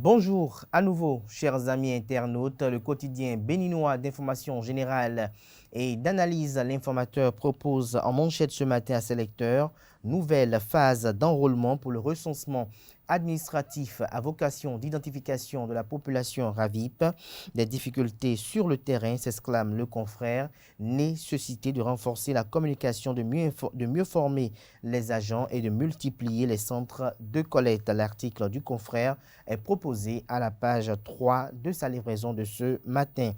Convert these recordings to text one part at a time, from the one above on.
Bonjour à nouveau, chers amis internautes. Le quotidien béninois d'information générale et d'analyse, l'informateur propose en manchette ce matin à ses lecteurs nouvelle phase d'enrôlement pour le recensement administratif à vocation d'identification de la population RAVIP. Des difficultés sur le terrain, s'exclame le confrère. Nécessité de renforcer la communication, de mieux former les agents et de multiplier les centres de collecte. L'article du confrère est proposé à la page 3 de sa livraison de ce matin.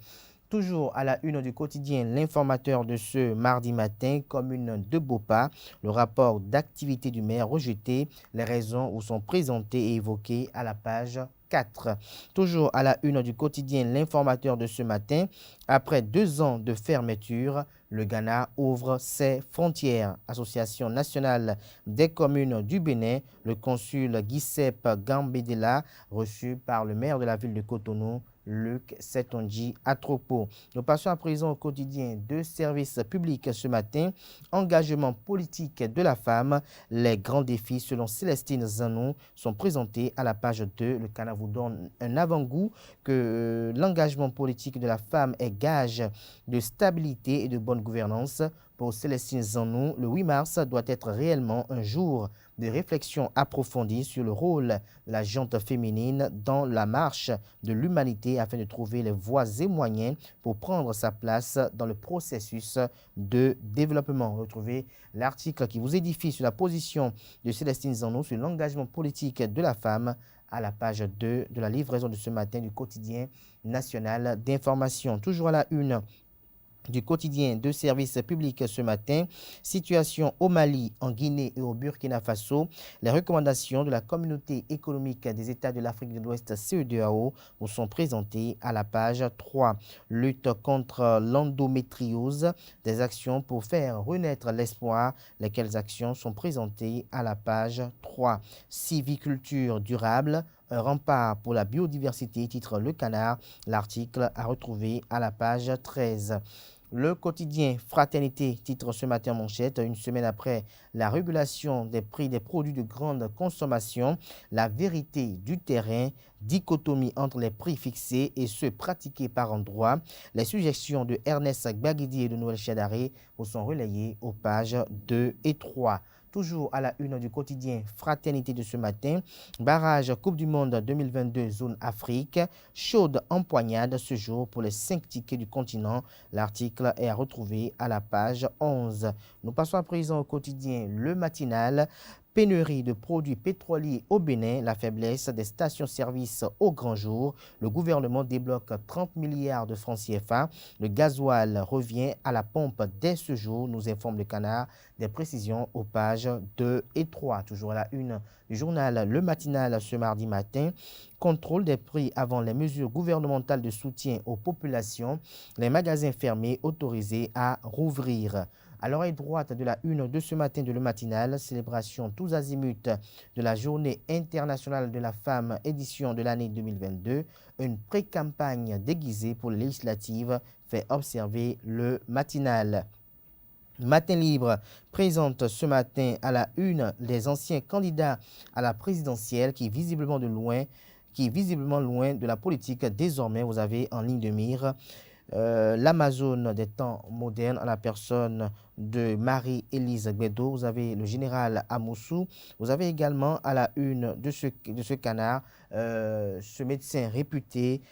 Toujours à la une du quotidien, l'informateur de ce mardi matin, commune de Bopa, le rapport d'activité du maire rejeté, les raisons où sont présentées et évoquées à la page 4. Toujours à la une du quotidien, l'informateur de ce matin, après 2 ans de fermeture, le Ghana ouvre ses frontières. Association nationale des communes du Bénin, le consul Giuseppe Gambedela, reçu par le maire de la ville de Cotonou, Luc Setonji Atropo. Nous passons à présent au quotidien de service public ce matin. Engagement politique de la femme. Les grands défis selon Célestine Zanou sont présentés à la page 2. Le Canada vous donne un avant-goût que l'engagement politique de la femme est gage de stabilité et de bonne gouvernance. Pour Célestine Zanou, le 8 mars doit être réellement un jour de réflexion approfondie sur le rôle de la gente féminine dans la marche de l'humanité afin de trouver les voies et moyens pour prendre sa place dans le processus de développement. Retrouvez l'article qui vous édifie sur la position de Célestine Zanou sur l'engagement politique de la femme à la page 2 de la livraison de ce matin du quotidien national d'information. Toujours à la une du quotidien de service public ce matin, situation au Mali, en Guinée et au Burkina Faso, les recommandations de la communauté économique des États de l'Afrique de l'Ouest CEDEAO vous sont présentées à la page 3. Lutte contre l'endométriose, des actions pour faire renaître l'espoir, lesquelles actions sont présentées à la page 3. Civiculture durable, un rempart pour la biodiversité, titre Le Canard, l'article à retrouver à la page 13. Le quotidien Fraternité titre ce matin en manchette, une semaine après la régulation des prix des produits de grande consommation, la vérité du terrain, dichotomie entre les prix fixés et ceux pratiqués par endroit. Les suggestions de Ernest Gbagidi et de Noël Chadaré vous sont relayées aux pages 2 et 3. Toujours à la une du quotidien Fraternité de ce matin, barrage Coupe du Monde 2022 zone Afrique, chaude empoignade ce jour pour les 5 tickets du continent. L'article est à retrouver à la page 11. Nous passons à présent au quotidien Le Matinal. Pénurie de produits pétroliers au Bénin, la faiblesse des stations-service au grand jour. Le gouvernement débloque 30 milliards de francs CFA. Le gasoil revient à la pompe dès ce jour, nous informe le Canard. Des précisions aux pages 2 et 3. Toujours à la une du journal Le Matinal ce mardi matin. Contrôle des prix avant les mesures gouvernementales de soutien aux populations. Les magasins fermés autorisés à rouvrir. À l'oreille droite de la une de ce matin de Le Matinal, célébration tous azimuts de la Journée internationale de la femme, édition de l'année 2022, une pré-campagne déguisée pour les législatives fait observer Le Matinal. Matin Libre présente ce matin à la une les anciens candidats à la présidentielle qui visiblement loin de la politique. Désormais, vous avez en ligne de mire l'Amazone des temps modernes à la personne de Marie-Élise Gbedo. Vous avez le général Amoussou. Vous avez également à la une de ce canard ce médecin réputé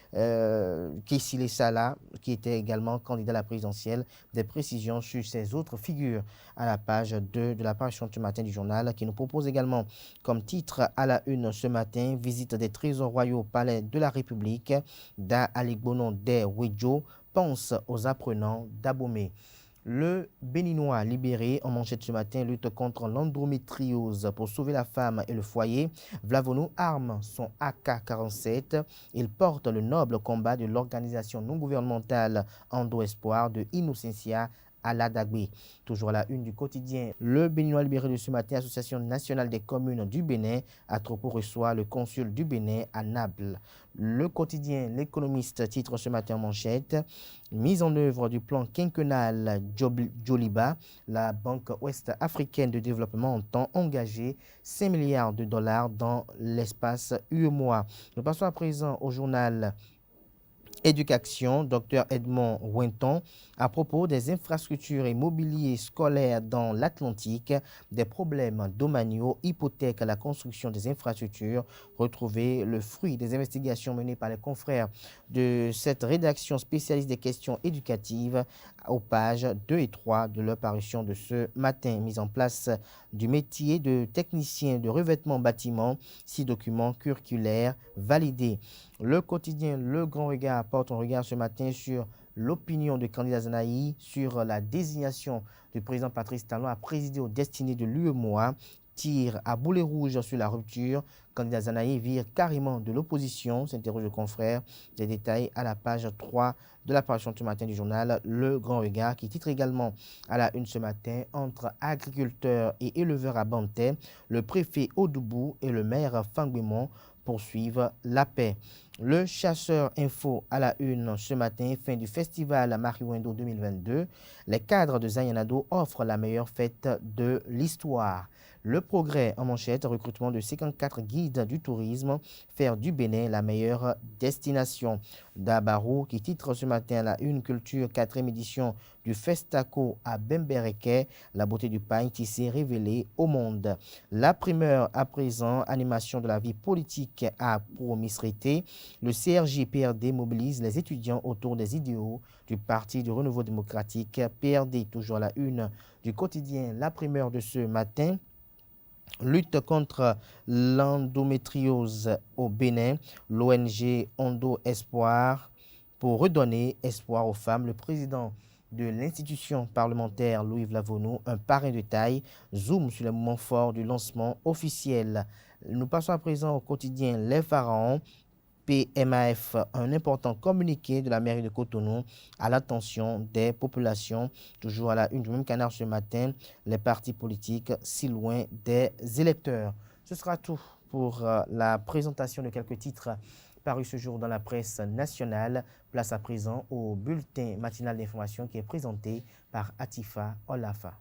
Kessile Sala, qui était également candidat à la présidentielle. Des précisions sur ces autres figures à la page 2 de la page ce matin du journal, qui nous propose également comme titre à la une ce matin: visite des trésors royaux au palais de la République. Da Aligbonon des Ouidjo pense aux apprenants d'Abomey. Le Béninois libéré en manchette ce matin, lutte contre l'endométriose pour sauver la femme et le foyer. Vlavonou arme son AK-47. Il porte le noble combat de l'organisation non gouvernementale Endo Espoir de Innocentia à l'Adagbe. Toujours à la une du quotidien, le Béninois libéré de ce matin, Association nationale des communes du Bénin, Atropo reçoit le consul du Bénin à Naples. Le quotidien L'économiste titre ce matin en manchette: mise en œuvre du plan quinquennal Joliba, la Banque ouest-africaine de développement entend engager 5 milliards de dollars dans l'espace UEMOA. Nous passons à présent au journal Éducation, Dr Edmond Winton, à propos des infrastructures et mobilier scolaire dans l'Atlantique, des problèmes domaniaux hypothèquent la construction des infrastructures. Retrouvez le fruit des investigations menées par les confrères de cette rédaction spécialiste des questions éducatives aux pages 2 et 3 de leur parution de ce matin. Mise en place du métier de technicien de revêtement bâtiment, 6 documents curriculaires validés. Le quotidien Le Grand Regard porte un regard ce matin sur l'opinion de candidat Zanaï sur la désignation du président Patrice Talon à présider aux destinées de l'UEMOA. Tire à boulet rouge sur la rupture. Candidat Zanaï vire carrément de l'opposition, s'interroge le confrère. Des détails à la page 3 de la parution ce matin du journal Le Grand Regard, qui titre également à la une ce matin: entre agriculteurs et éleveurs à Bantais, le préfet Odoubou et le maire Fangbemont poursuivent la paix. Le Chasseur Info à la une ce matin: fin du festival Mariwendo 2022. Les cadres de Zayanado offrent la meilleure fête de l'histoire. Le Progrès en manchette: recrutement de 54 guides du tourisme, faire du Bénin la meilleure destination. Dabarou qui titre ce matin à la une: culture 4e édition du Festaco à Bembereke, la beauté du pain tissé révélée au monde. La primeur à présent: animation de la vie politique à Promisrité. Le CRJ-PRD mobilise les étudiants autour des idéaux du Parti du Renouveau démocratique PRD. Toujours à la une du quotidien La Primeur de ce matin: lutte contre l'endométriose au Bénin, l'ONG Ondo Espoir pour redonner espoir aux femmes. Le président de l'institution parlementaire, Louis Vlavonou, un parrain de taille, zoom sur les moments forts du lancement officiel. Nous passons à présent au quotidien Les Pharaons. PMAF, un important communiqué de la mairie de Cotonou à l'attention des populations. Toujours à la une du même canard ce matin: les partis politiques si loin des électeurs. Ce sera tout pour la présentation de quelques titres parus ce jour dans la presse nationale. Place à présent au bulletin matinal d'information qui est présenté par Atifa Olafa.